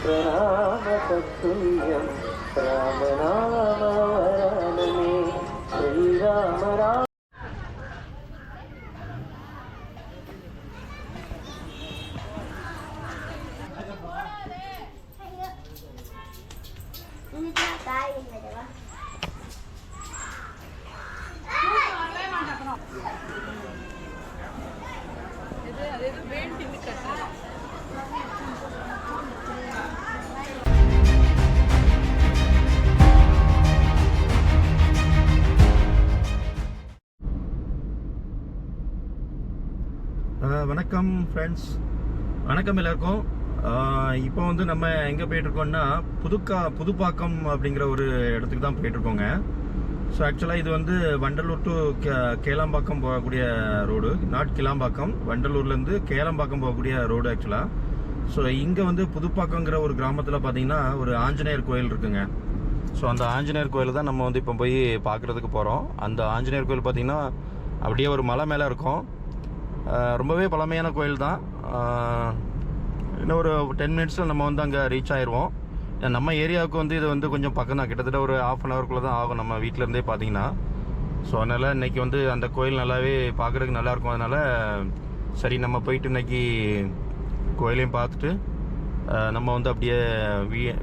प्रणाम तत्तुल्यं रामनामवरानने श्रीराम राम. வணக்கம் ஃப்ரெண்ட்ஸ், வணக்கம் எல்லாருக்கும். இப்போ வந்து நம்ம எங்கே போயிட்டுருக்கோம்னா புதுப்பாக்கம் அப்படிங்கிற ஒரு இடத்துக்கு தான் போயிட்டுருக்கோங்க. ஸோ ஆக்சுவலாக இது வந்து வண்டலூர் டு கேளம்பாக்கம் போகக்கூடிய ரோடு, நாட் கிளாம்பாக்கம், வண்டலூர்லேருந்து கேளம்பாக்கம் போகக்கூடிய ரோடு ஆக்சுவலாக. ஸோ இங்கே வந்து புதுப்பாக்கங்கிற ஒரு கிராமத்தில் பார்த்தீங்கன்னா ஒரு ஆஞ்சநேயர் கோயில் இருக்குங்க. ஸோ அந்த ஆஞ்சநேயர் கோயில் தான் நம்ம வந்து இப்போ போய் பார்க்குறதுக்கு போகிறோம். அந்த ஆஞ்சநேயர் கோயில் பார்த்திங்கன்னா அப்படியே ஒரு மலை மேலே இருக்கும். ரொம்பவே பழமையான கோயில் தான். இன்னும் ஒரு 10 மினிட்ஸில் நம்ம வந்து அங்கே ரீச் ஆயிடுவோம். நம்ம ஏரியாவுக்கு வந்து இது வந்து கொஞ்சம் பக்கம் தான், கிட்டத்தட்ட ஒரு ½ அன் ஹவருக்குள்ளே தான் ஆகும் நம்ம வீட்டிலேருந்தே பார்த்தீங்கன்னா. ஸோ அதனால் இன்றைக்கி வந்து அந்த கோயில் நல்லாவே பார்க்குறதுக்கு நல்லாயிருக்கும். அதனால் சரி நம்ம போயிட்டு இன்றைக்கி கோயிலையும் பார்த்துட்டு நம்ம வந்து அப்படியே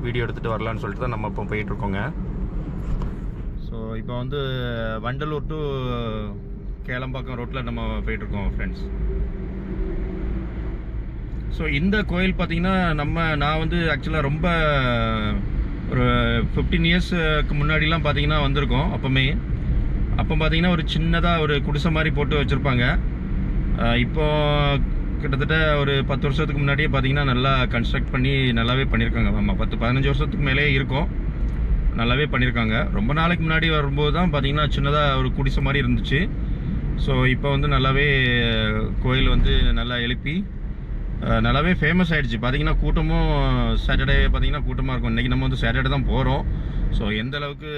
வீடியோ எடுத்துகிட்டு வரலான்னு சொல்லிட்டு தான் நம்ம இப்போ போயிட்டுருக்கோங்க. ஸோ இப்போ வந்து வண்டலூர் டு கேளம்பாக்கம் ரோட்டில் நம்ம போயிட்டுருக்கோம் ஃப்ரெண்ட்ஸ். ஸோ இந்த கோயில் பார்த்திங்கன்னா நான் வந்து ஆக்சுவலாக ரொம்ப ஒரு 15 இயர்ஸுக்கு முன்னாடிலாம் பார்த்திங்கன்னா வந்திருக்கோம். அப்போ பார்த்திங்கன்னா ஒரு சின்னதாக ஒரு குடிசை மாதிரி போட்டு வச்சுருப்பாங்க. இப்போது கிட்டத்தட்ட ஒரு 10 வருஷத்துக்கு முன்னாடியே பார்த்திங்கன்னா நல்லா கன்ஸ்ட்ரக்ட் பண்ணி நல்லாவே பண்ணியிருக்காங்க. ஆமாம், 10-15 வருஷத்துக்கு மேலே இருக்கும், நல்லாவே பண்ணியிருக்காங்க. ரொம்ப நாளைக்கு முன்னாடி வரும்போது தான் பார்த்திங்கன்னா சின்னதாக ஒரு குடிசை மாதிரி இருந்துச்சு. ஸோ இப்போ வந்து நல்லாவே கோயில் வந்து நல்லா எழுப்பி நல்லாவே ஃபேமஸ் ஆகிடுச்சு. பார்த்திங்கன்னா கூட்டமும் சாட்டர்டே பார்த்திங்கன்னா கூட்டமாக இருக்கும். இன்றைக்கி நம்ம வந்து சாட்டர்டே தான் போகிறோம். ஸோ எந்த அளவுக்கு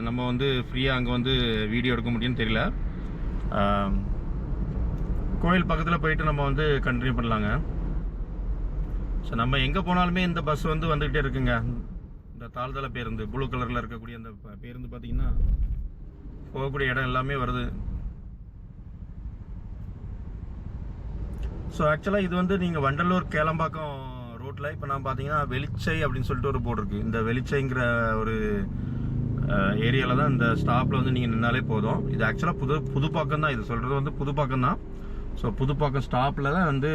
நம்ம வந்து ஃப்ரீயாக அங்கே வந்து வீடியோ எடுக்க முடியும்னு தெரியல. கோயில் பக்கத்தில் போயிட்டு நம்ம வந்து கண்டினியூ பண்ணலாங்க. ஸோ நம்ம எங்கே போனாலுமே இந்த பஸ் வந்து வந்துக்கிட்டே இருக்குங்க. இந்த தாழ்தள பேருந்து ப்ளூ கலரில் இருக்கக்கூடிய அந்த பேருந்து பார்த்திங்கன்னா போகக்கூடிய இடம் எல்லாமே வருது. ஸோ ஆக்சுவலாக இது வந்து நீங்கள் வண்டலூர் கேளம்பாக்கம் ரோட்டில் இப்போ நான் பார்த்தீங்கன்னா வெளிச்சை அப்படின்னு சொல்லிட்டு ஒரு போர்டு இருக்குது. இந்த வெளிச்சைங்கிற ஒரு ஏரியாவில் தான் இந்த ஸ்டாப்பில் வந்து நீங்கள் நின்னாலே போதும். இது ஆக்சுவலாக புதுப்பாக்கம் தான், இது சொல்கிறது வந்து புதுப்பாக்கம் தான். ஸோ புதுப்பாக்கம் ஸ்டாப்பில் தான் வந்து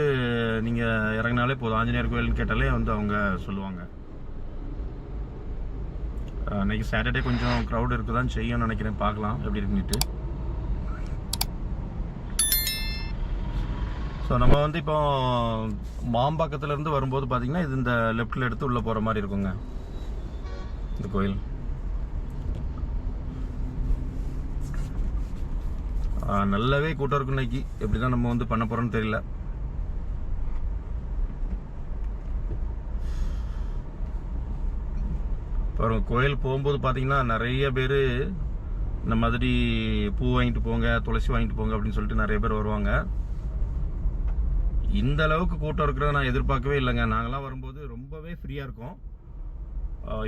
நீங்கள் இறங்கினாலே போதும். ஆஞ்சநேயர் கோயில்னு கேட்டாலே வந்து அவங்க சொல்லுவாங்க. இன்றைக்கி சாட்டர்டே கொஞ்சம் க்ரௌட் இருக்குது தான் செய்யும்னு நினைக்கிறேன். பார்க்கலாம் எப்படி இருக்குன்னுட்டு. ஸோ நம்ம வந்து இப்போ மாம்பாக்கத்துலேருந்து வரும்போது பார்த்திங்கன்னா இது இந்த லெஃப்டில் எடுத்து உள்ளே போகிற மாதிரி இருக்குங்க இந்த கோயில். நல்லாவே கூட்டம் இருக்கும் இன்னைக்கு. எப்படி தான் நம்ம வந்து பண்ண போகிறோன்னு தெரியல. பாருங்க, கோயில் போகும்போது பார்த்திங்கன்னா நிறைய பேர் இந்த மாதிரி பூ வாங்கிட்டு போங்க, துளசி வாங்கிட்டு போங்க அப்படின்னு சொல்லிட்டு நிறைய பேர் வருவாங்க. இந்த அளவுக்கு கூட்டம் இருக்கிறத நான் எதிர்பார்க்கவே இல்லைங்க. நாங்களாம் வரும்போது ரொம்பவே ஃப்ரீயாக இருக்கும்.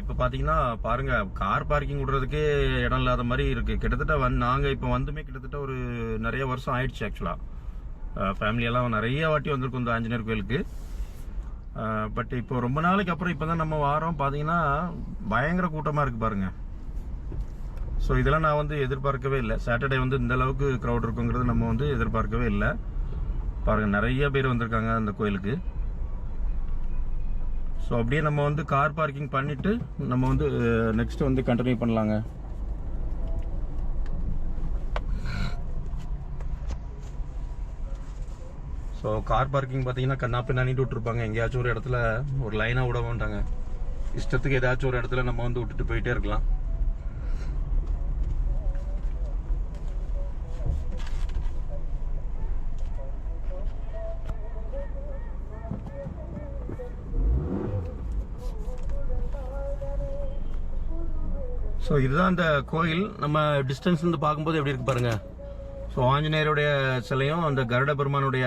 இப்போ பார்த்தீங்கன்னா பாருங்கள், கார் பார்க்கிங் விடுறதுக்கே இடம் இல்லாத மாதிரி இருக்குது. கிட்டத்தட்ட நாங்கள் இப்போ வந்துமே கிட்டத்தட்ட ஒரு நிறைய வருஷம் ஆயிடுச்சு. ஆக்சுவலாக ஃபேமிலியெல்லாம் நிறைய வாட்டி வந்திருக்கோம் இந்த ஆஞ்சநேயர் கோயிலுக்கு. பட் இப்போ ரொம்ப நாளைக்கு அப்புறம் இப்போ தான் நம்ம வாரம் பார்த்தீங்கன்னா பயங்கர கூட்டமாக இருக்குது பாருங்கள். ஸோ இதெல்லாம் நான் வந்து எதிர்பார்க்கவே இல்லை. சாட்டர்டே வந்து இந்த அளவுக்கு க்ரௌட் இருக்குங்கிறது நம்ம வந்து எதிர்பார்க்கவே இல்லை. பாருங்கள், நிறைய பேர் வந்திருக்காங்க அந்த கோயிலுக்கு. ஸோ அப்படியே நம்ம வந்து கார் பார்க்கிங் பண்ணிவிட்டு நம்ம வந்து நெக்ஸ்ட் வந்து கண்டினியூ பண்ணலாங்க. ஸோ கார் பார்க்கிங் பார்த்தீங்கன்னா கண்ணாப்பி நானிட்டு விட்டுருப்பாங்க. எங்கேயாச்சும் ஒரு இடத்துல ஒரு லைனாக விட மாட்டாங்க. இஷ்டத்துக்கு ஏதாச்சும் ஒரு இடத்துல நம்ம வந்து விட்டுட்டு போயிட்டே இருக்கலாம். ஸோ இதுதான் அந்த கோயில். நம்ம டிஸ்டன்ஸ்லேருந்து பார்க்கும்போது எப்படி இருக்கு பாருங்கள். ஸோ ஆஞ்சநேயருடைய சிலையும் அந்த கருட பெருமானுடைய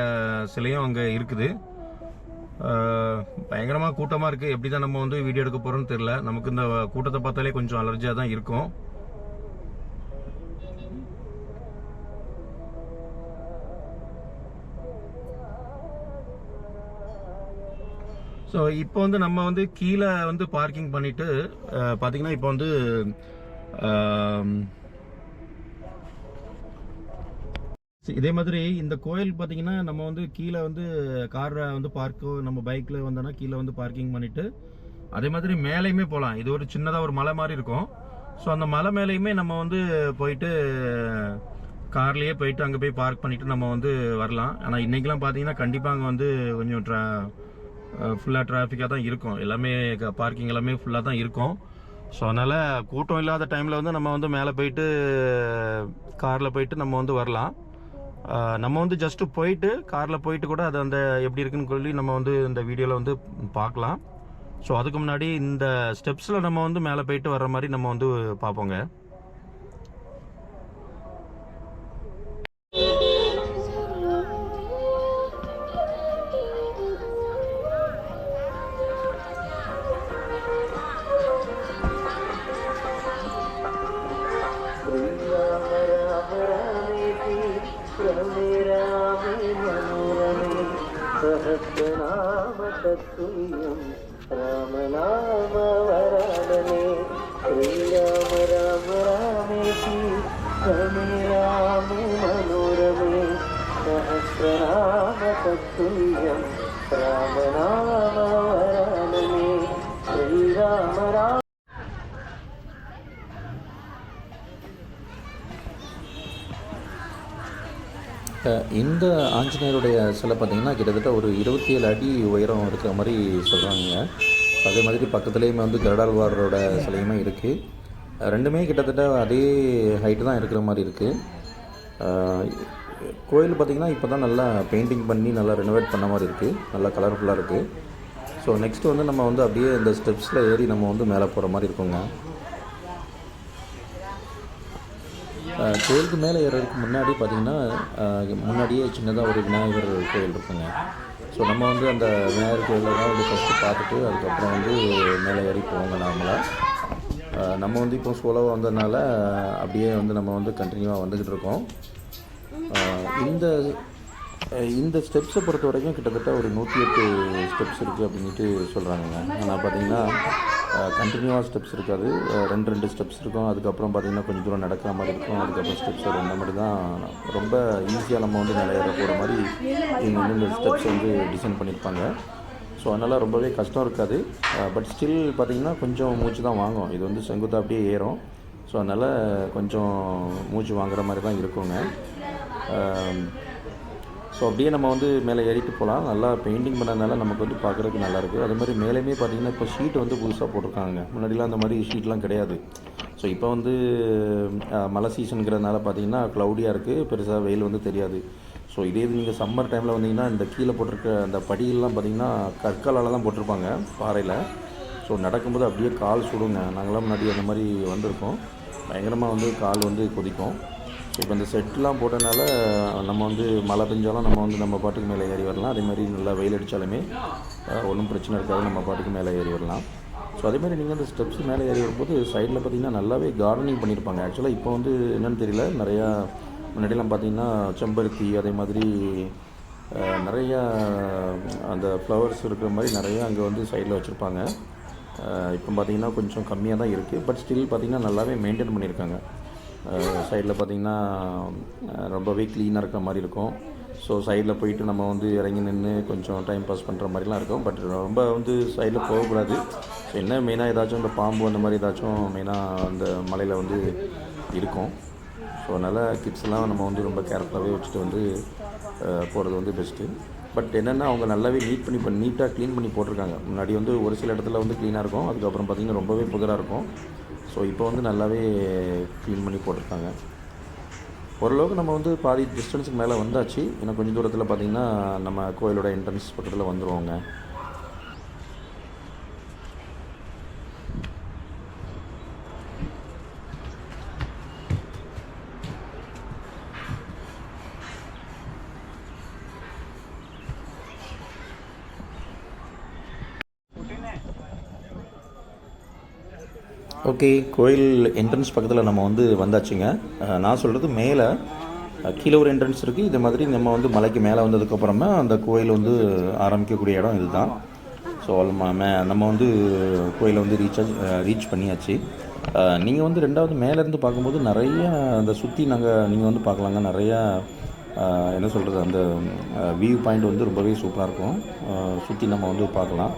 சிலையும் அங்கே இருக்குது. பயங்கரமாக கூட்டமாக இருக்குது. எப்படி தான் நம்ம வந்து வீடியோ எடுக்க போகிறோன்னு தெரில. நமக்கு இந்த கூட்டத்தை பார்த்தாலே கொஞ்சம் அலர்ஜியாக தான் இருக்கும். ஸோ இப்போ வந்து நம்ம வந்து கீழே வந்து பார்க்கிங் பண்ணிவிட்டு பார்த்தீங்கன்னா இப்போ வந்து இதே மாதிரி இந்த கோயில் பார்த்தீங்கன்னா நம்ம வந்து கீழே வந்து காரை வந்து நம்ம பைக்கில் வந்தோன்னா கீழே வந்து பார்க்கிங் பண்ணிவிட்டு அதே மாதிரி மேலேயுமே போகலாம். இது ஒரு சின்னதாக ஒரு மலை மாதிரி இருக்கும். ஸோ அந்த மலை மேலேயுமே நம்ம வந்து போயிட்டு கார்லேயே போயிட்டு அங்கே போய் பார்க் பண்ணிவிட்டு நம்ம வந்து வரலாம். ஆனால் இன்றைக்கெலாம் பார்த்தீங்கன்னா கண்டிப்பாக அங்கே வந்து கொஞ்சம் ஃபுல்லாக டிராஃபிக்காக தான் இருக்கும். எல்லாமே பார்க்கிங் எல்லாமே ஃபுல்லாக தான் இருக்கும். ஸோ அதனால் கூட்டம் இல்லாத டைமில் வந்து நம்ம வந்து மேலே போயிட்டு காரில் போயிட்டு நம்ம வந்து வரலாம். நம்ம வந்து ஜஸ்ட்டு போயிட்டு காரில் போயிட்டு கூட அது அந்த எப்படி இருக்குன்னு சொல்லி நம்ம வந்து இந்த வீடியோவில் வந்து பார்க்கலாம். ஸோ அதுக்கு முன்னாடி இந்த ஸ்டெப்ஸில் நம்ம வந்து மேலே போயிட்டு வர்ற மாதிரி நம்ம வந்து பார்ப்போங்க. सहस्रनाम तत्तुल्यं रामनामवरानने श्रीराम राम रामेति रमे रामे मनोरमे सहस्रनाम तत्तुल्यं रामनामवरानने श्रीराम राम. இந்த ஆஞ்சநேயருடைய சிலை பார்த்திங்கன்னா கிட்டத்தட்ட ஒரு 27 அடி உயரம் இருக்கிற மாதிரி சொல்கிறாங்க. அதே மாதிரி பக்கத்துலேயுமே வந்து கருடாழ்வாரோட சிலையுமே இருக்குது. ரெண்டுமே கிட்டத்தட்ட அதே ஹைட்டு தான் இருக்கிற மாதிரி இருக்குது. கோயில் பார்த்திங்கன்னா இப்போ தான் நல்லா பெயிண்டிங் பண்ணி நல்லா ரெனோவேட் பண்ண மாதிரி இருக்குது. நல்லா கலர்ஃபுல்லாக இருக்குது. ஸோ நெக்ஸ்ட்டு வந்து நம்ம வந்து அப்படியே இந்த ஸ்டெப்ஸில் ஏறி நம்ம வந்து மேலே போகிற மாதிரி இருக்குங்க. கோயிலுக்கு மேலே ஏறதுக்கு முன்னாடி பார்த்திங்கன்னா முன்னாடியே சின்னதாக ஒரு விநாயகர் கோயில் இருக்குங்க. ஸோ நம்ம வந்து அந்த விநாயகர் கோயிலில் தான் வந்து ஃபஸ்ட்டு பார்த்துட்டு அதுக்கப்புறம் வந்து மேலே ஏறி போவோங்க. நார்மலாக நம்ம வந்து இப்போ சோலோவாக வந்ததுனால அப்படியே வந்து நம்ம வந்து கண்டினியூவாக வந்துக்கிட்டு இருக்கோம். இந்த ஸ்டெப்ஸை பொறுத்த வரைக்கும் கிட்டத்தட்ட ஒரு 108 ஸ்டெப்ஸ் இருக்குது அப்படின்ட்டு சொல்கிறாங்க. ஆனால் பார்த்திங்கன்னா கண்டினியூவாக ஸ்டெப்ஸ் இருக்காது. ரெண்டு ஸ்டெப்ஸ் இருக்கும். அதுக்கப்புறம் பார்த்திங்கன்னா கொஞ்சம் தூரம் நடக்கிற மாதிரி இருக்கும். அதுக்கப்புறம் ஸ்டெப்ஸ் வரும். அந்த மாதிரி தான் ரொம்ப ஈஸியாக நம்ம வந்து மேலே ஏற போகிற மாதிரி இவங்க வந்து இந்த ஸ்டெப்ஸ் வந்து டிசைன் பண்ணியிருப்பாங்க. ஸோ அதனால் ரொம்பவே கஷ்டம் இருக்காது. பட் ஸ்டில் பார்த்திங்கன்னா கொஞ்சம் மூச்சு தான் வாங்கும். இது வந்து செங்குத்தாக அப்படியே ஏறும். ஸோ அதனால் கொஞ்சம் மூச்சு வாங்குற மாதிரி தான் இருக்குங்க. ஸோ அப்படியே நம்ம வந்து மேலே ஏறிட்டு போகலாம். நல்லா பெயிண்டிங் பண்ணதுனால நமக்கு வந்து பார்க்குறதுக்கு நல்லாயிருக்கு. அது மாதிரி மேலேயுமே பார்த்திங்கன்னா இப்போ ஷீட் வந்து புதுசாக போட்டிருக்காங்க. முன்னாடிலாம் அந்த மாதிரி ஷீட்லாம் கிடையாது. ஸோ இப்போ வந்து மழை சீசனுங்கிறதுனால பார்த்திங்கன்னா க்ளவுடியாக இருக்குது. பெருசாக வெயில் வந்து தெரியாது. ஸோ இதே இது நீங்கள் சம்மர் டைமில் வந்தீங்கன்னா இந்த கீழே போட்டிருக்க அந்த படிகள்லாம் பார்த்திங்கன்னா கற்களால் தான் போட்டிருப்பாங்க பாறையில். ஸோ நடக்கும்போது அப்படியே கால் சுடுங்க. நாங்களாம் முன்னாடி அந்த மாதிரி வந்திருக்கோம். பயங்கரமாக வந்து கால் வந்து கொதிக்கும். ஸோ இப்போ இந்த செட்லாம் போட்டனால நம்ம வந்து மழை பெஞ்சாலும் நம்ம வந்து நம்ம பாட்டுக்கு மேலே ஏறி வரலாம். அதே மாதிரி நல்லா வெயில் அடித்தாலுமே ஒன்றும் பிரச்சனை இருக்காது. நம்ம பாட்டுக்கு மேலே ஏறி வரலாம். ஸோ அதேமாதிரி நீங்கள் அந்த ஸ்டெப்ஸ் மேலே ஏறி வரும்போது சைடில் பார்த்திங்கன்னா நல்லாவே கார்டனிங் பண்ணியிருப்பாங்க. ஆக்சுவலாக இப்போ வந்து என்னென்னு தெரியல, நிறையா முன்னாடிலாம் பார்த்திங்கன்னா செம்பருத்தி அதே மாதிரி நிறையா அந்த ஃப்ளவர்ஸ் இருக்கிற மாதிரி நிறையா அங்கே வந்து சைடில் வச்சுருப்பாங்க. இப்போ பார்த்திங்கன்னா கொஞ்சம் கம்மியாக தான் இருக்குது. பட் ஸ்டில் பார்த்திங்கன்னா நல்லாவே மெயின்டைன் பண்ணியிருக்காங்க. சைடில் பார்த்திங்கன்னா ரொம்பவே க்ளீனாக இருக்கிற மாதிரி இருக்கும். ஸோ சைடில் போயிட்டு நம்ம வந்து இறங்கி நின்று கொஞ்சம் டைம் பாஸ் பண்ணுற மாதிரிலாம் இருக்கும். பட் ரொம்ப வந்து சைடில் போகக்கூடாது. ஸோ என்ன மெயினாக ஏதாச்சும் இந்த பாம்பு அந்த மாதிரி ஏதாச்சும் மெயினாக அந்த மலையில் வந்து இருக்கும். ஸோ அதனால் கிட்ஸ்லாம் நம்ம வந்து ரொம்ப கேர்ஃபுல்லாகவே வச்சுட்டு வந்து போகிறது வந்து பெஸ்ட்டு. பட் என்னென்னா அவங்க நல்லாவே நீட்டாக க்ளீன் பண்ணி போட்டிருக்காங்க. முன்னாடி வந்து ஒரு சில இடத்துல வந்து க்ளீனாக இருக்கும். அதுக்கப்புறம் பார்த்திங்கன்னா ரொம்பவே புதராக இருக்கும். ஸோ இப்போ வந்து நல்லாவே க்ளீன் பண்ணி போட்டிருக்காங்க. ஓரளவுக்கு நம்ம வந்து பாதி டிஸ்டன்ஸுக்கு மேலே வந்தாச்சு. இன்னும் கொஞ்சம் தூரத்தில் பார்த்திங்கன்னா நம்ம கோயிலோட என்ட்ரன்ஸ் பக்கத்தில் வந்துடுவோங்க. ஓகே, கோயில் என்ட்ரன்ஸ் பக்கத்தில் நம்ம வந்து வந்தாச்சுங்க. நான் சொல்கிறது மேலே கீழே ஒரு என்ட்ரன்ஸ் இருக்குது. இது மாதிரி நம்ம வந்து மலைக்கு மேலே வந்ததுக்கப்புறமா அந்த கோயில் வந்து ஆரம்பிக்கக்கூடிய இடம் இது தான். ஸோ நம்ம வந்து கோயிலை வந்து ரீச் பண்ணியாச்சு. நீங்கள் வந்து ரெண்டாவது மேலேருந்து பார்க்கும்போது நிறைய அந்த சுற்றி நீங்கள் வந்து பார்க்கலாங்க. நிறையா என்ன சொல்கிறது, அந்த வியூ பாயிண்ட் வந்து ரொம்பவே சூப்பராக இருக்கும். சுற்றி நம்ம வந்து பார்க்கலாம்.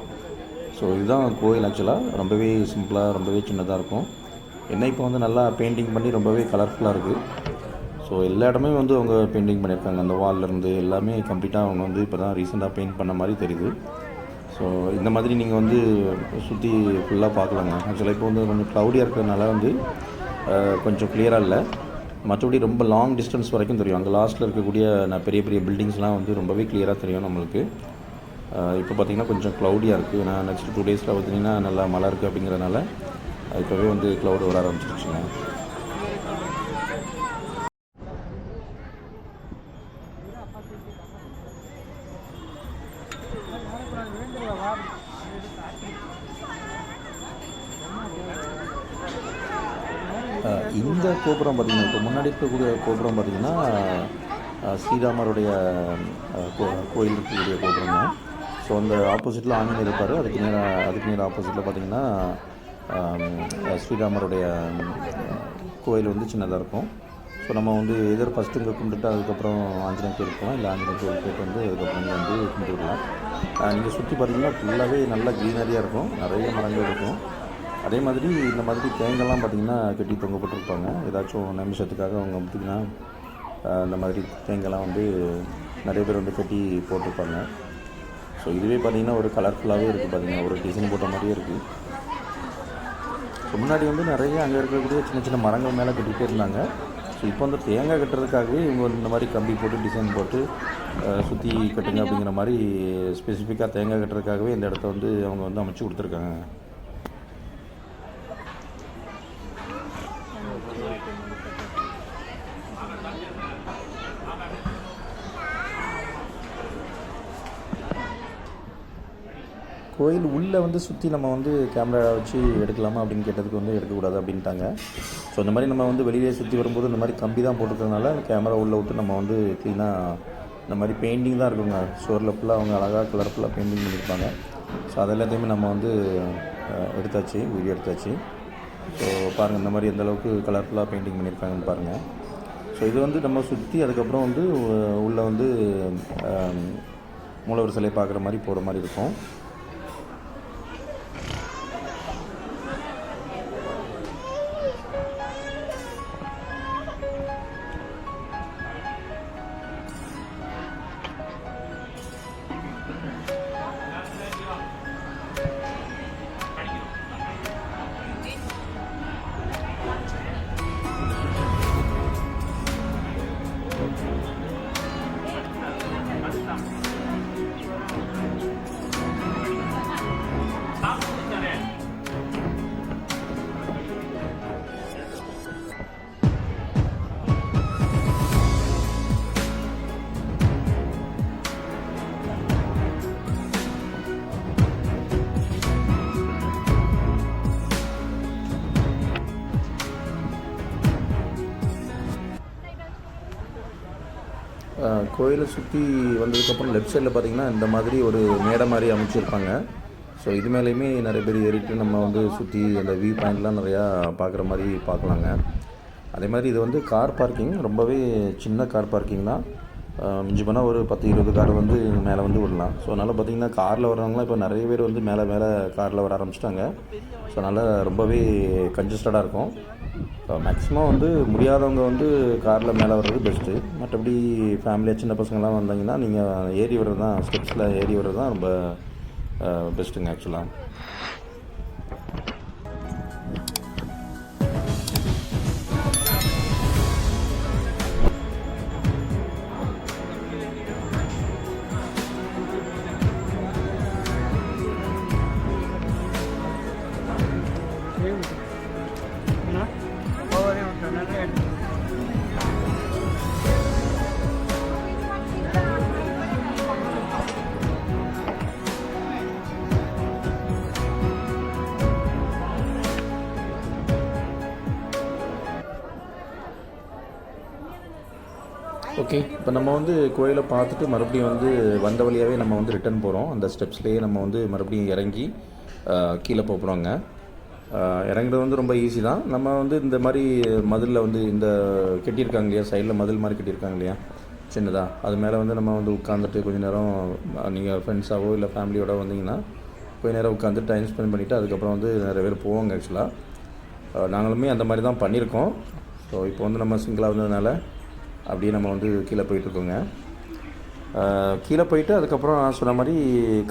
ஸோ இதுதான் கோயில். ஆக்சுவலாக ரொம்பவே சிம்பிளாக, ரொம்பவே சின்னதாக இருக்கும். என்ன இப்போ வந்து நல்லா பெயிண்டிங் பண்ணி ரொம்பவே கலர்ஃபுல்லாக இருக்குது. ஸோ எல்லா இடமே வந்து அவங்க பெயிண்டிங் பண்ணியிருக்காங்க. அந்த வால்லேருந்து எல்லாமே கம்ப்ளீட்டாக அவங்க வந்து இப்போ தான் ரீசெண்டாக பெயிண்ட் பண்ண மாதிரி தெரியுது. ஸோ இந்த மாதிரி நீங்கள் வந்து சுற்றி ஃபுல்லாக பார்க்கலாங்க. ஆக்சுவலாக இப்போ வந்து கொஞ்சம் க்ளவுடியாக இருக்கிறதுனால வந்து கொஞ்சம் கிளியராக இல்லை. மற்றபடி ரொம்ப லாங் டிஸ்டன்ஸ் வரைக்கும் தெரியும். அங்கே லாஸ்ட்டில் இருக்கக்கூடிய பெரிய பெரிய பில்டிங்ஸ்லாம் வந்து ரொம்பவே கிளியராக தெரியும் நம்மளுக்கு. இப்போ பார்த்திங்கன்னா கொஞ்சம் க்ளவுடியாக இருக்குது. நான் நெக்ஸ்ட் 2 டேஸில் பார்த்திங்கன்னா நல்லா மழை இருக்குது அப்படிங்கிறதுனால இப்போவே வந்து க்ளவுடு வர ஆரம்பிச்சிருச்சுங்க. இந்த கோபுரம் பார்த்திங்கன்னா, இப்போ முன்னாடி இருக்கக்கூடிய கோபுரம் பார்த்திங்கன்னா ஸ்ரீராமருடைய கோயில் இருக்கக்கூடிய கோபுரங்க. ஸோ அந்த ஆப்போசிட்டில் ஆஞ்சநேயர் இருப்பார். அதுக்கு நேராக ஆப்போசிட்டில் பார்த்திங்கன்னா ஸ்ரீராமருடைய கோயில் வந்து சின்னதாக இருக்கும். ஸோ நம்ம வந்து எதிர் ஃபஸ்ட்டு இங்கே கும்பிட்டுட்டு அதுக்கப்புறம் ஆஞ்சநேயர் கோயில் போகலாம், இல்லை ஆஞ்சநேயர் கோயில் போய்ட்டு வந்து அதுக்கப்புறம் வந்து கும்பிட்டுக்கலாம். நீங்கள் சுற்றி பார்த்திங்கன்னா ஃபுல்லாகவே நல்லா க்ரீனரியாக இருக்கும், நிறைய மரங்கள் இருக்கும். அதே மாதிரி இந்த மாதிரி தேங்காய்லாம் பார்த்திங்கன்னா கட்டி தொங்கப்பட்டிருப்பாங்க. ஏதாச்சும் நிமிஷத்துக்காக அவங்க பார்த்திங்கன்னா இந்த மாதிரி தேங்காய்லாம் வந்து நிறைய பேர் வந்து கட்டி போட்டிருப்பாங்க. ஸோ இதுவே பார்த்திங்கன்னா ஒரு கலர்ஃபுல்லாகவே இருக்குது. பார்த்திங்கன்னா ஒரு டிசைன் போட்ட மாதிரியே இருக்குது. ஸோ முன்னாடி வந்து நிறைய அங்கே இருக்கக்கூடிய சின்ன சின்ன மரங்கள் மேலே கட்டிகிட்டே இருந்தாங்க. ஸோ இப்போ வந்து தேங்காய் கட்டுறதுக்காகவே இவங்க வந்து இந்த மாதிரி கம்பி போட்டு டிசைன் போட்டு சுற்றி கட்டுங்க அப்படிங்கிற மாதிரி ஸ்பெசிஃபிக்காக தேங்காய் கட்டுறதுக்காகவே இந்த இடத்த வந்து அவங்க வந்து அமைச்சு கொடுத்துருக்காங்க. கோயில் உள்ளே வந்து சுற்றி நம்ம வந்து கேமரா வச்சு எடுக்கலாமா அப்படின்னு கேட்டதுக்கு வந்து எடுக்கக்கூடாது அப்படின்ட்டாங்க. ஸோ இந்த மாதிரி நம்ம வந்து வெளியே சுற்றி வரும்போது இந்த மாதிரி கம்பி தான் போட்டுக்கிறதுனால கேமரா உள்ளே விட்டு நம்ம வந்து க்ளீனாக இந்த மாதிரி பெயிண்டிங் தான் இருக்குங்க. ஸ்டோரில் ஃபுல்லாக அவங்க அழகாக கலர்ஃபுல்லாக பெயிண்டிங் பண்ணியிருப்பாங்க. ஸோ அது எல்லாத்தையுமே நம்ம வந்து எடுத்தாச்சு, வீடியோ எடுத்தாச்சு. ஸோ பாருங்கள் இந்த மாதிரி எந்தளவுக்கு கலர்ஃபுல்லாக பெயிண்டிங் பண்ணியிருக்காங்கன்னு பாருங்கள். ஸோ இது வந்து நம்ம சுற்றி அதுக்கப்புறம் வந்து உள்ளே வந்து மூலவர் சிலை பார்க்குற மாதிரி போகிற மாதிரி இருக்கும். கோயிலை சுற்றி வந்ததுக்கப்புறம் லெஃப்ட் சைடில் பார்த்திங்கன்னா இந்த மாதிரி ஒரு மேடை மாதிரி அமைச்சிருப்பாங்க. ஸோ இது மேலேயுமே நிறைய பேர் ஏறிட்டு நம்ம வந்து சுற்றி அந்த வியூ பாயிண்ட்லாம் நிறையா பார்க்குற மாதிரி பார்க்கலாங்க. அதே மாதிரி இது வந்து கார் பார்க்கிங், ரொம்பவே சின்ன கார் பார்க்கிங் தான். மிஞ்சி போனால் ஒரு 10-20 கார் வந்து மேலே வந்து விடலாம். ஸோ அதனால் பார்த்திங்கன்னா காரில் வர்றவங்களாம் இப்போ நிறைய பேர் வந்து மேலே காரில் வர ஆரம்பிச்சிட்டாங்க. ஸோ அதனால் ரொம்பவே கன்ஜஸ்டடாக இருக்கும். மேக்ஸிமம் வந்து முடியாதவங்க வந்து காரில் மேலே வர்றது பெஸ்ட்டு. மற்றபடி ஃபேமிலியாக சின்ன பசங்கள்லாம் வந்தாங்கன்னா நீங்கள் ஏறி வர்றது தான், ஸ்டெப்ஸில் ஏறி வர்றது தான் ரொம்ப பெஸ்ட்டுங்க ஆக்சுவலாக. ஓகே, இப்போ நம்ம வந்து கோயிலை பார்த்துட்டு மறுபடியும் வந்து வந்த வழியாகவே நம்ம வந்து ரிட்டர்ன் போகிறோம். அந்த ஸ்டெப்ஸ்லேயே நம்ம வந்து மறுபடியும் இறங்கி கீழே போகிறோங்க. இறங்குறது வந்து ரொம்ப ஈஸி தான். நம்ம வந்து இந்த மாதிரி மதிலில் வந்து இந்த கட்டியிருக்காங்க இல்லையா, சைடில் மதில் மாதிரி கட்டியிருக்காங்க இல்லையா சின்னதாக, அது மேலே வந்து நம்ம வந்து உட்காந்துட்டு கொஞ்சம் நேரம் நீங்கள் ஃப்ரெண்ட்ஸாவோ இல்லை ஃபேமிலியோட வந்தீங்கன்னா கொஞ்சம் நேரம் உட்காந்து டைம் ஸ்பெண்ட் பண்ணிவிட்டு அதுக்கப்புறம் வந்து நிறைய பேர் போவாங்க. ஆக்சுவலாக நாங்களுமே அந்த மாதிரி தான் பண்ணியிருக்கோம். ஸோ இப்போ வந்து நம்ம சிங்கிளாக இருந்ததுனால அப்படியே நம்ம வந்து கீழே போயிட்டுருக்கோங்க. கீழே போயிட்டு அதுக்கப்புறம் நான் சொன்ன மாதிரி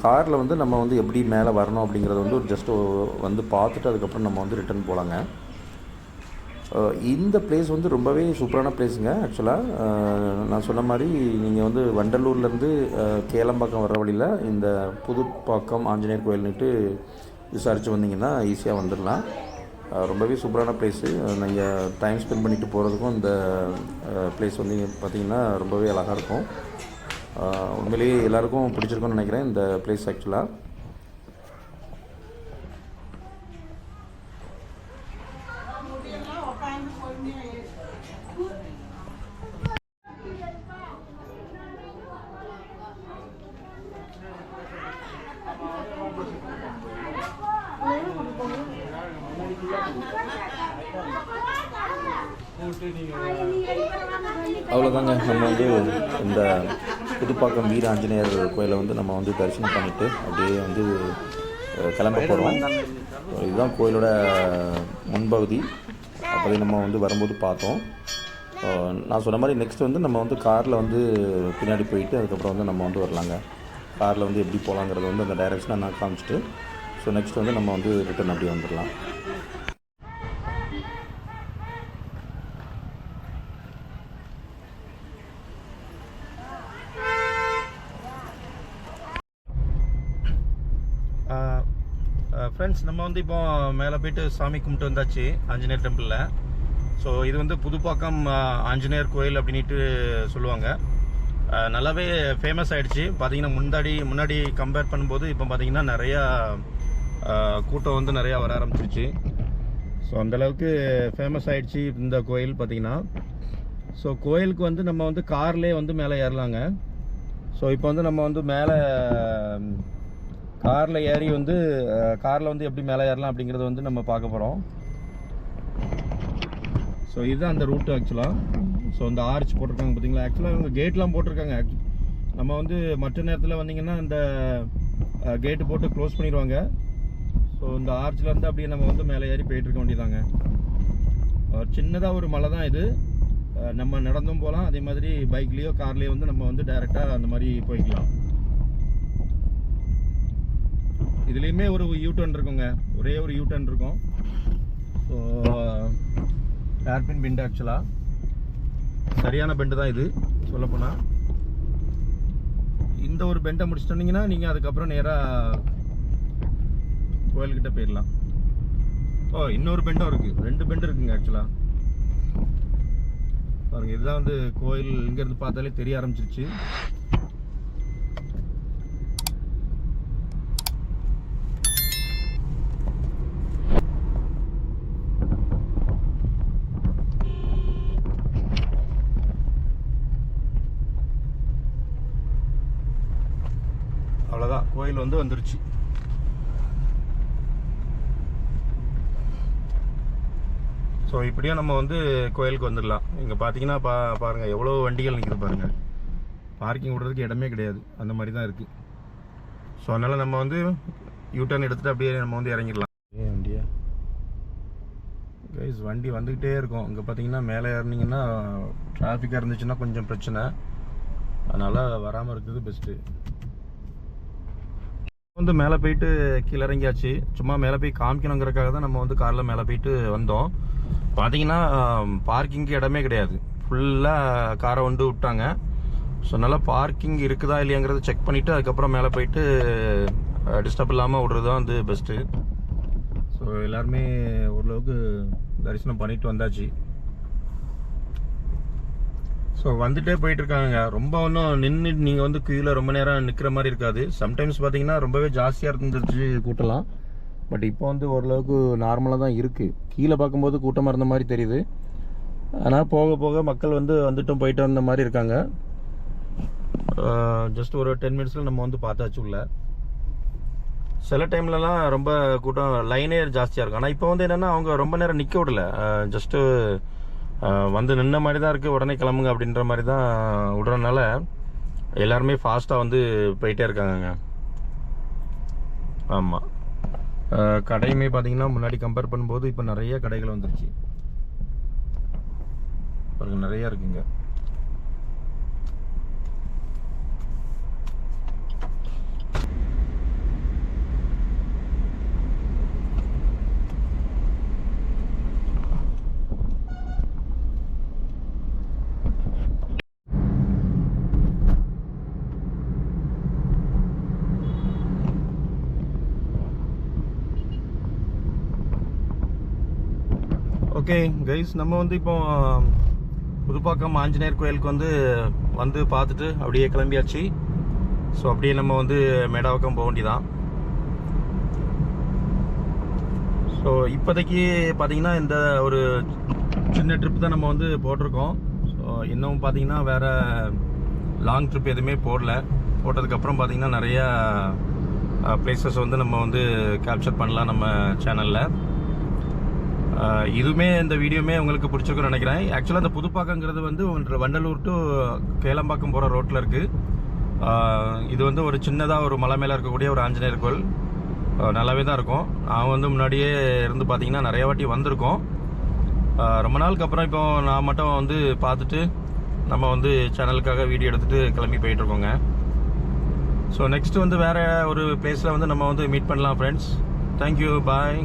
காரில் வந்து நம்ம வந்து எப்படி மேலே வரணும் அப்படிங்கிறத வந்து ஒரு ஜஸ்ட்டு வந்து பார்த்துட்டு அதுக்கப்புறம் நம்ம வந்து ரிட்டர்ன் போகலாங்க. இந்த பிளேஸ் வந்து ரொம்பவே சூப்பரான பிளேஸுங்க. ஆக்சுவலாக நான் சொன்ன மாதிரி நீங்கள் வந்து வண்டலூர்லேருந்து கேளம்பாக்கம் வர்ற வழியில் இந்த புதுப்பாக்கம் ஆஞ்சநேயர் கோயில்னுட்டு விசாரித்து வந்தீங்கன்னா ஈஸியாக வந்துடலாம். ரொம்பவே சூப்பரான பிளேஸு. நீங்கள் டைம் ஸ்பெண்ட் பண்ணிவிட்டு போகிறதுக்கும் இந்த பிளேஸ் வந்து பார்த்திங்கன்னா ரொம்பவே அழகாக இருக்கும். உண்மையிலேயே எல்லாேருக்கும் பிடிச்சிருக்கும்னு நினைக்கிறேன் இந்த பிளேஸ். ஆக்சுவலாக அவ்வளோதாங்க. நம்ம வந்து இந்த புதுப்பாக்கம் வீர ஆஞ்சநேயர் கோயிலை வந்து நம்ம வந்து தரிசனம் பண்ணிவிட்டு அப்படியே வந்து கிளம்ப போகிறோம். இதுதான் கோயிலோட முன்பகுதி. அப்போதைக்கு நம்ம வந்து வரும்போது பார்த்தோம். நான் சொன்ன மாதிரி நெக்ஸ்ட் வந்து நம்ம வந்து காரில் வந்து பின்னாடி போயிட்டு அதுக்கப்புறம் வந்து நம்ம வந்து வரலாங்க. காரில் வந்து எப்படி போகலாங்கிறது வந்து அந்த டைரெக்ஷனை நான் காமிச்சிட்டு ஸோ நெக்ஸ்ட் வந்து நம்ம வந்து ரிட்டர்ன் அப்படியே வந்துடலாம். ஃப்ரெண்ட்ஸ், நம்ம வந்து இப்போ மேலே போய்ட்டு சாமி கும்பிட்டு வந்தாச்சு ஆஞ்சநேயர் டெம்பிளில். ஸோ இது வந்து புதுப்பாக்கம் ஆஞ்சநேயர் கோயில் அப்படின்ட்டு சொல்லுவாங்க. நல்லாவே ஃபேமஸ் ஆகிடுச்சு. பார்த்தீங்கன்னா முன்னாடி கம்பேர் பண்ணும்போது இப்போ பார்த்தீங்கன்னா நிறையா கூட்டம் வந்து நிறையா வர ஆரம்பிச்சிருச்சு. ஸோ அந்தளவுக்கு ஃபேமஸ் ஆகிடுச்சு இந்த கோயில் பார்த்தீங்கன்னா. ஸோ கோயிலுக்கு வந்து நம்ம வந்து கார்லேயே வந்து மேலே ஏறலாங்க. ஸோ இப்போ வந்து நம்ம வந்து மேலே காரில் ஏறி வந்து காரில் வந்து எப்படி மேலே ஏறலாம் அப்படிங்கிறத வந்து நம்ம பார்க்க போகிறோம். ஸோ இதுதான் அந்த ரூட்டு ஆக்சுவலாக. ஸோ இந்த ஆர்ச் போட்டிருக்காங்க பார்த்தீங்களா. ஆக்சுவலாக இவங்க கேட்லாம் போட்டிருக்காங்க. நம்ம வந்து மற்ற நேரத்தில் வந்தீங்கன்னா இந்த கேட்டு போட்டு க்ளோஸ் பண்ணிடுவாங்க. ஸோ இந்த ஆர்ச்சில் இருந்து அப்படியே நம்ம வந்து மேலே ஏறி போயிட்டுருக்க வேண்டியதாங்க. சின்னதாக ஒரு மலை தான் இது. நம்ம நடந்தும் போகலாம், அதே மாதிரி பைக்லேயோ கார்லேயோ வந்து நம்ம வந்து டைரெக்டாக அந்த மாதிரி போய்க்கலாம். இதுலேயுமே ஒரு யூ-டர்ன் இருக்குங்க, ஒரே ஒரு யூ-டர்ன் இருக்கும். ஸோ ஹேர்பின் பெண்டு, ஆக்சுவலாக சரியான பெண்டு தான் இது சொல்லப்போனால். இந்த ஒரு பெண்டை முடிச்சிட்டோன்னீங்கன்னா நீங்கள் அதுக்கப்புறம் நேராக கோயில்கிட்ட போயிடலாம். இன்னொரு பெண்டும் இருக்குது, 2 பெண்டு இருக்குங்க ஆக்சுவலாக. பாருங்க, இதுதான் வந்து கோயில். இங்கேருந்து பார்த்தாலே தெரிய ஆரம்பிச்சிருச்சு. அவ்வளோதான், கோயில் வந்து வந்துருச்சு. ஸோ இப்படியே நம்ம வந்து கோயிலுக்கு வந்துடலாம். இங்கே பார்த்தீங்கன்னா பாருங்கள் எவ்வளோ வண்டிகள் நிற்கிது பாருங்கள். பார்க்கிங் விடுறதுக்கு இடமே கிடையாது, அந்த மாதிரி தான் இருக்குது. ஸோ அதனால் நம்ம வந்து யூ-டர்ன் எடுத்துகிட்டு அப்படியே நம்ம வந்து இறங்கிடலாம். வண்டியா கைஸ், வண்டி வந்துக்கிட்டே இருக்கும். இங்கே பார்த்தீங்கன்னா மேலே ஏறினீங்கன்னா டிராஃபிக்காக இருந்துச்சுன்னா கொஞ்சம் பிரச்சனை. அதனால் வராமல் இருக்கிறது பெஸ்ட்டு. வந்து மேலே போயிட்டு கீழே இறங்கியாச்சு. சும்மா மேலே போய் காமிக்கணுங்கிறதுக்காக தான் நம்ம வந்து காரில் மேலே போயிட்டு வந்தோம். பார்த்தீங்கன்னா பார்க்கிங்க்கு இடமே கிடையாது, ஃபுல்லாக காரை வந்து விட்டாங்க. ஸோ நல்லா பார்க்கிங் இருக்குதா இல்லையாங்கிறத செக் பண்ணிவிட்டு அதுக்கப்புறம் மேலே போயிட்டு டிஸ்டர்ப் இல்லாமல் விடுறது தான் வந்து பெஸ்ட்டு. ஸோ எல்லாருமே ஓரளவுக்கு தரிசனம் பண்ணிட்டு வந்தாச்சு. ஸோ வந்துட்டே போயிட்டுருக்காங்க. ரொம்ப ஒன்றும் நின்று நீங்கள் வந்து க்யூவில் ரொம்ப நேரம் நிற்கிற மாதிரி இருக்காது. சம்டைம்ஸ் பார்த்தீங்கன்னா ரொம்பவே ஜாஸ்தியாக இருந்துச்சு கூட்டலாம். பட் இப்போ வந்து ஓரளவுக்கு நார்மலாக தான் இருக்குது. கீழே பார்க்கும்போது கூட்டமாக இருந்த மாதிரி தெரியுது. ஆனால் போக போக மக்கள் வந்து வந்துட்டும் போயிட்டு வந்த மாதிரி இருக்காங்க. ஜஸ்ட் ஒரு 10 மினிட்ஸில் நம்ம வந்து பார்த்தாச்சு உள்ள. சில டைம்லலாம் ரொம்ப கூட்டம் லைனே ஜாஸ்தியாக இருக்கும். ஆனால் இப்போ வந்து என்னென்னா அவங்க ரொம்ப நேரம் நிற்க விடல, ஜஸ்ட்டு வந்து நின்ன மாதிரி தான் இருக்குது, உடனே கிளம்புங்க அப்படின்ற மாதிரி தான் விடுறதுனால எல்லாருமே ஃபாஸ்ட்டாக வந்து போயிட்டே இருக்காங்கங்க. ஆமாம், கடையுமே பார்த்தீங்கன்னா முன்னாடி கம்பேர் பண்ணும்போது இப்போ நிறைய கடைகள் வந்துருச்சு பாருங்க, நிறைய இருக்குங்க. ஓகே கைஸ், நம்ம வந்து இப்போ புதுப்பாக்கம் ஆஞ்சநேயர் கோயிலுக்கு வந்து பார்த்துட்டு அப்படியே கிளம்பியாச்சு. ஸோ அப்படியே நம்ம வந்து மேடாவக்கம் போக வேண்டியதான். ஸோ இப்போதைக்கு பார்த்தீங்கன்னா இந்த ஒரு சின்ன ட்ரிப் தான் நம்ம வந்து போட்டிருக்கோம். ஸோ இன்னும் பார்த்தீங்கன்னா வேறு லாங் ட்ரிப் எதுவுமே போட்டதுக்கப்புறம் பார்த்தீங்கன்னா நிறையா பிளேசஸ் வந்து நம்ம வந்து கேப்சர் பண்ணலாம் நம்ம சேனலில். இதுவுமே இந்த வீடியோமே உங்களுக்கு பிடிச்சிருக்குன்னு நினைக்கிறேன். ஆக்சுவலாக இந்த புதுப்பாக்கங்கிறது வந்து வண்டலூர் டு கேளம்பாக்கம் போகிற ரோட்டில் இருக்குது. இது வந்து ஒரு சின்னதாக ஒரு மலை மேலே இருக்கக்கூடிய ஒரு ஆஞ்சநேயர் கோயில். நல்லாவே தான் இருக்கும். நான் வந்து முன்னாடியே இருந்து பார்த்தீங்கன்னா நிறைய வாட்டி வந்திருக்கோம். ரொம்ப நாளுக்கு அப்புறம் இப்போ நான் மட்டும் வந்து பார்த்துட்டு நம்ம வந்து சேனலுக்காக வீடியோ எடுத்துகிட்டு கிளம்பி போயிட்டுருக்கோங்க. ஸோ நெக்ஸ்ட்டு வந்து வேறு ஒரு பிளேஸில் வந்து நம்ம வந்து மீட் பண்ணலாம் ஃப்ரெண்ட்ஸ். தேங்க்யூ, பாய்.